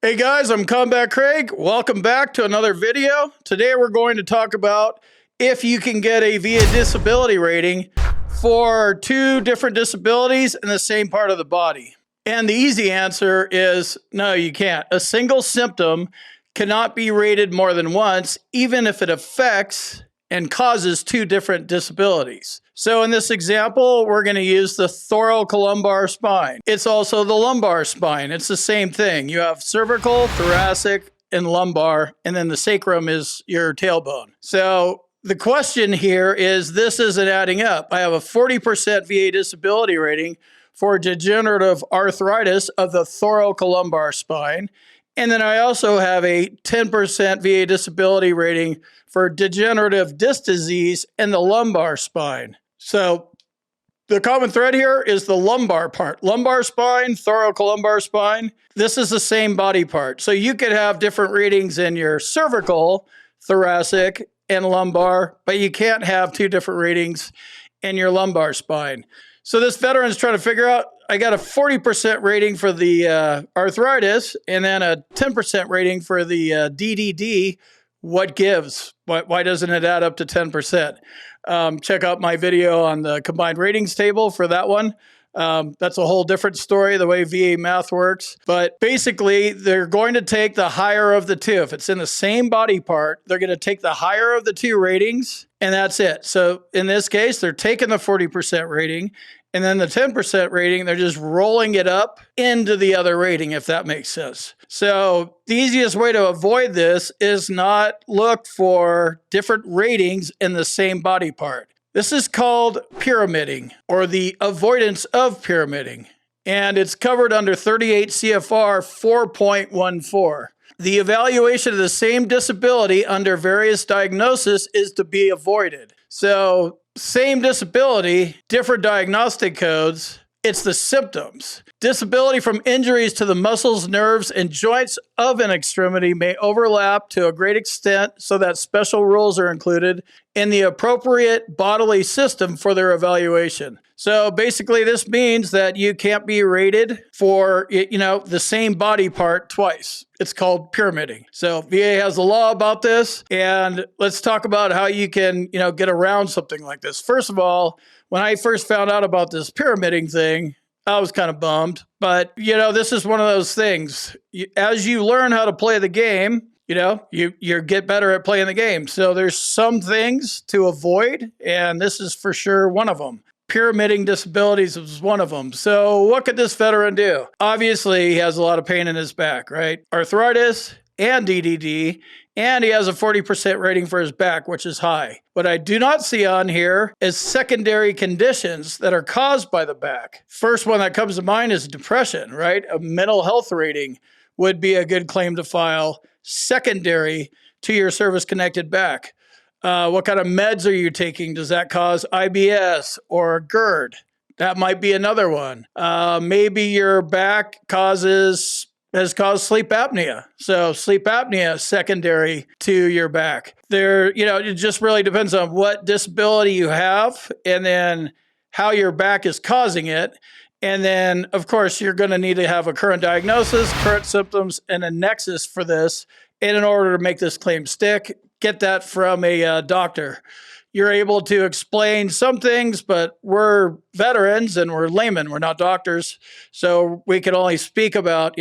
Hey guys, I'm Combat Craig. Welcome back to another video. Today we're going to talk about if you can get a VA disability rating for two different disabilities in the same part of the body. And the easy answer is no, you can't. A single symptom cannot be rated more than once, even if it affects and causes two different disabilities. So in this example, we're going to use the thoracolumbar spine. It's also the lumbar spine. It's the same thing. You have cervical, thoracic, and lumbar, and then the sacrum is your tailbone. So the question here is, this isn't adding up. I have a 40% VA disability rating for degenerative arthritis of the thoracolumbar spine. And then I also have a 10% VA disability rating for degenerative disc disease in the lumbar spine. So the common thread here is the lumbar part. Lumbar spine, thoracolumbar spine. This is the same body part. So you could have different readings in your cervical, thoracic, and lumbar, but you can't have two different readings in your lumbar spine. So this veteran's trying to figure out, I got a 40% rating for the arthritis and then a 10% rating for the DDD. What gives? Why doesn't it add up to 10%? Check out my video on the combined ratings table for that one. That's a whole different story, the way VA math works. But basically, they're going to take the higher of the two. If it's in the same body part, they're going to take the higher of the two ratings, and that's it. So in this case, they're taking the 40% rating, and then the 10% rating, they're just rolling it up into the other rating, if that makes sense. So the easiest way to avoid this is not look for different ratings in the same body part. This is called pyramiding, or the avoidance of pyramiding, and it's covered under 38 CFR 4.14. The evaluation of the same disability under various diagnoses is to be avoided. So same disability, different diagnostic codes, it's the symptoms. Disability from injuries to the muscles, nerves, and joints of an extremity may overlap to a great extent so that special rules are included in the appropriate bodily system for their evaluation. So basically this means that you can't be rated for, the same body part twice. It's called pyramiding. So VA has a law about this, and let's talk about how you can, get around something like this. First of all, when I first found out about this pyramiding thing, I was kind of bummed, but this is one of those things. As you learn how to play the game, you get better at playing the game. So there's some things to avoid, and this is for sure one of them. Pyramiding disabilities is one of them. So what could this veteran do? Obviously, he has a lot of pain in his back, right? Arthritis and DDD, and he has a 40% rating for his back, which is high. What I do not see on here is secondary conditions that are caused by the back. First one that comes to mind is depression, right? A mental health rating would be a good claim to file secondary to your service-connected back. What kind of meds are you taking? Does that cause IBS or GERD? That might be another one. Maybe your back has caused sleep apnea. So sleep apnea is secondary to your back. It just really depends on what disability you have and then how your back is causing it. And then, of course, you're going to need to have a current diagnosis, current symptoms, and a nexus for this. And in order to make this claim stick, get that from a doctor. You're able to explain some things, but we're veterans and we're laymen. We're not doctors. So we can only speak about,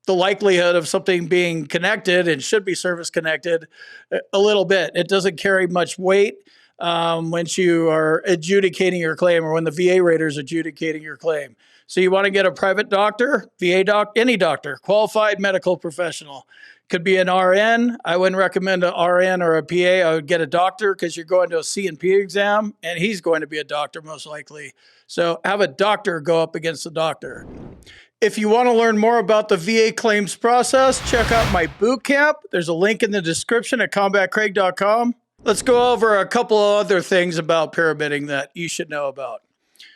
the likelihood of something being connected and should be service connected a little bit. It doesn't carry much weight once you are adjudicating your claim or when the VA rater is adjudicating your claim. So you want to get a private doctor, VA any doctor, qualified medical professional. Could be an RN. I wouldn't recommend an RN or a PA. I would get a doctor because you're going to a C&P exam and he's going to be a doctor most likely. So have a doctor go up against the doctor. If you want to learn more about the VA claims process, check out my boot camp. There's a link in the description at combatcraig.com. Let's go over a couple of other things about pyramiding that you should know about.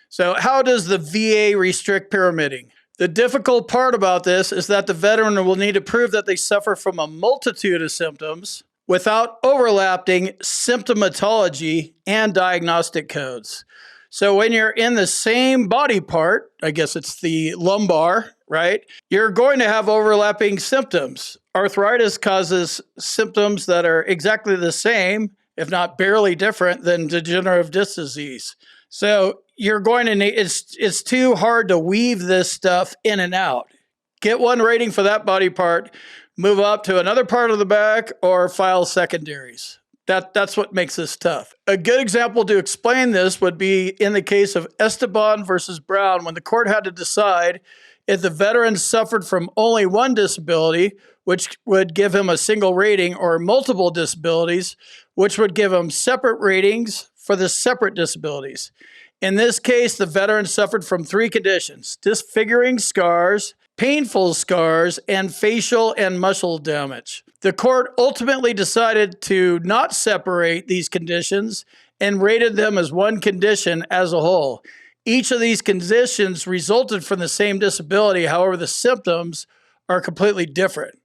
So how does the VA restrict pyramiding? The difficult part about this is that the veteran will need to prove that they suffer from a multitude of symptoms without overlapping symptomatology and diagnostic codes. So when you're in the same body part, I guess it's the lumbar, right? You're going to have overlapping symptoms. Arthritis causes symptoms that are exactly the same, if not barely different, than degenerative disc disease. So you're going to need, it's too hard to weave this stuff in and out. Get one rating for that body part, move up to another part of the back, or file secondaries. That's what makes this tough. A good example to explain this would be in the case of Esteban versus Brown, when the court had to decide if the veteran suffered from only one disability, which would give him a single rating, or multiple disabilities, which would give him separate ratings for the separate disabilities. In this case, the veteran suffered from three conditions: disfiguring scars, painful scars, and facial and muscle damage. The court ultimately decided to not separate these conditions and rated them as one condition as a whole. Each of these conditions resulted from the same disability, however, the symptoms are completely different.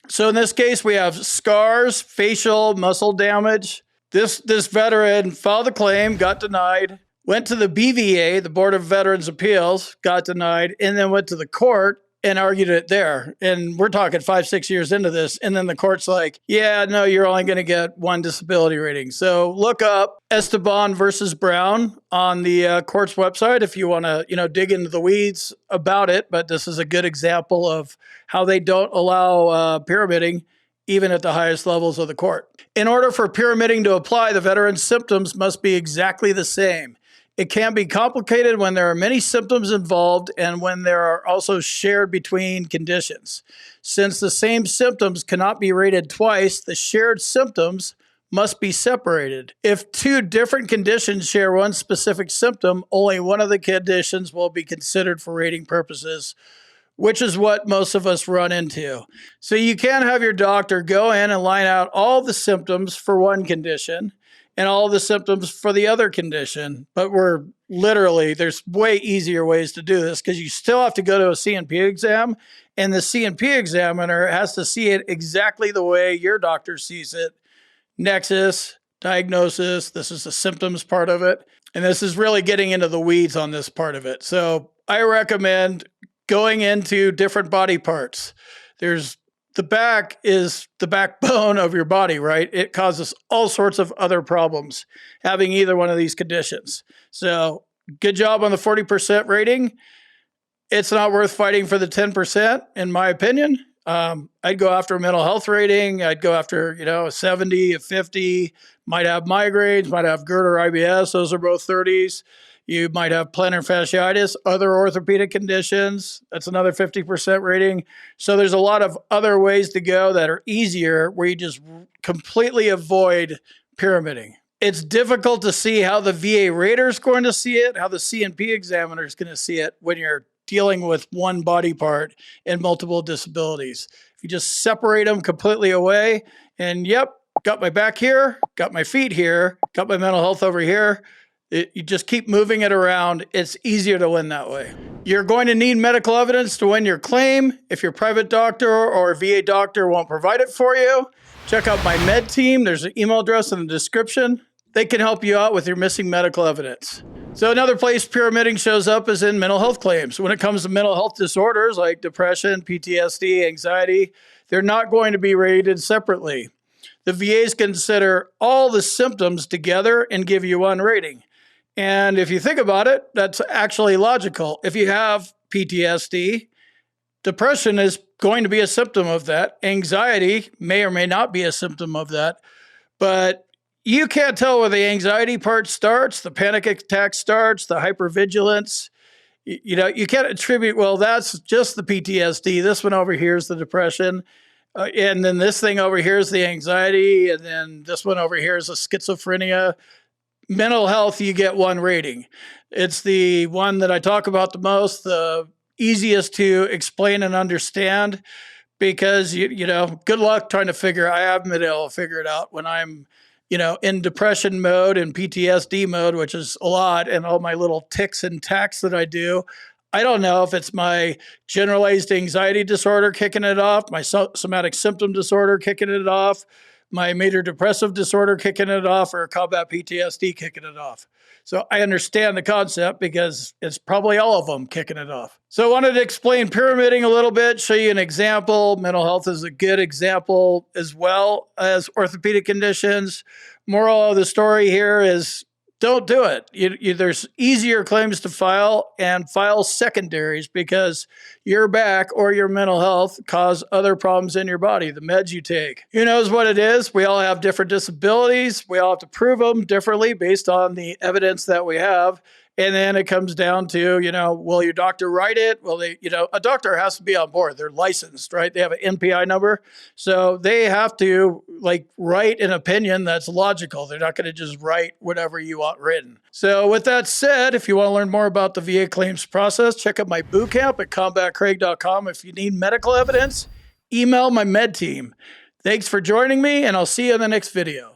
So in this case, we have scars, facial, muscle damage. This veteran filed a claim, got denied, went to the BVA, the Board of Veterans' Appeals, got denied, and then went to the court and argued it there. And we're talking 5-6 years into this. And then the court's like, yeah, no, you're only going to get one disability rating. So look up Esteban versus Brown on the court's website if you want to, dig into the weeds about it. But this is a good example of how they don't allow pyramiding even at the highest levels of the court. In order for pyramiding to apply, the veteran's symptoms must be exactly the same. It can be complicated when there are many symptoms involved and when there are also shared between conditions. Since the same symptoms cannot be rated twice, the shared symptoms must be separated. If two different conditions share one specific symptom, only one of the conditions will be considered for rating purposes, which is what most of us run into. So you can have your doctor go in and line out all the symptoms for one condition and all the symptoms for the other condition. But there's way easier ways to do this, because you still have to go to a C&P exam, and the C&P examiner has to see it exactly the way your doctor sees it. Nexus, diagnosis, this is the symptoms part of it. And this is really getting into the weeds on this part of it. So I recommend going into different body parts. The back is the backbone of your body, right? It causes all sorts of other problems having either one of these conditions. So good job on the 40% rating. It's not worth fighting for the 10%, in my opinion. I'd go after a mental health rating. I'd go after, a 70, a 50, might have migraines, might have GERD or IBS. Those are both 30s. You might have plantar fasciitis, other orthopedic conditions. That's another 50% rating. So there's a lot of other ways to go that are easier, where you just completely avoid pyramiding. It's difficult to see how the VA rater is going to see it, how the C&P examiner is going to see it when you're dealing with one body part and multiple disabilities. If you just separate them completely away and, got my back here, got my feet here, got my mental health over here, you just keep moving it around. It's easier to win that way. You're going to need medical evidence to win your claim. If your private doctor or VA doctor won't provide it for you, check out my med team. There's an email address in the description. They can help you out with your missing medical evidence. So another place pyramiding shows up is in mental health claims. When it comes to mental health disorders like depression, PTSD, anxiety, they're not going to be rated separately. The VAs consider all the symptoms together and give you one rating. And if you think about it, that's actually logical. If you have PTSD, depression is going to be a symptom of that. Anxiety may or may not be a symptom of that. But you can't tell where the anxiety part starts, the panic attack starts, the hypervigilance. You can't attribute, well, that's just the PTSD. This one over here is the depression. And then this thing over here is the anxiety. And then this one over here is the schizophrenia. Mental health, you get one rating. It's the one that I talk about the most, the easiest to explain and understand, because, good luck trying to I haven't been able to figure it out when I'm, in depression mode and PTSD mode, which is a lot, and all my little ticks and tacks that I do. I don't know if it's my generalized anxiety disorder kicking it off, my somatic symptom disorder kicking it off, my major depressive disorder kicking it off or combat PTSD kicking it off. So I understand the concept because it's probably all of them kicking it off. So I wanted to explain pyramiding a little bit, show you an example. Mental health is a good example as well as orthopedic conditions. Moral of the story here is don't do it. There's easier claims to file and file secondaries because your back or your mental health cause other problems in your body, the meds you take. Who knows what it is? We all have different disabilities. We all have to prove them differently based on the evidence that we have. And then it comes down to, will your doctor write it? Will they, a doctor has to be on board. They're licensed, right? They have an NPI number. So they have to write an opinion that's logical. They're not going to just write whatever you want written. So with that said, if you want to learn more about the VA claims process, check out my boot camp at combatcraig.com. If you need medical evidence, email my med team. Thanks for joining me, and I'll see you in the next video.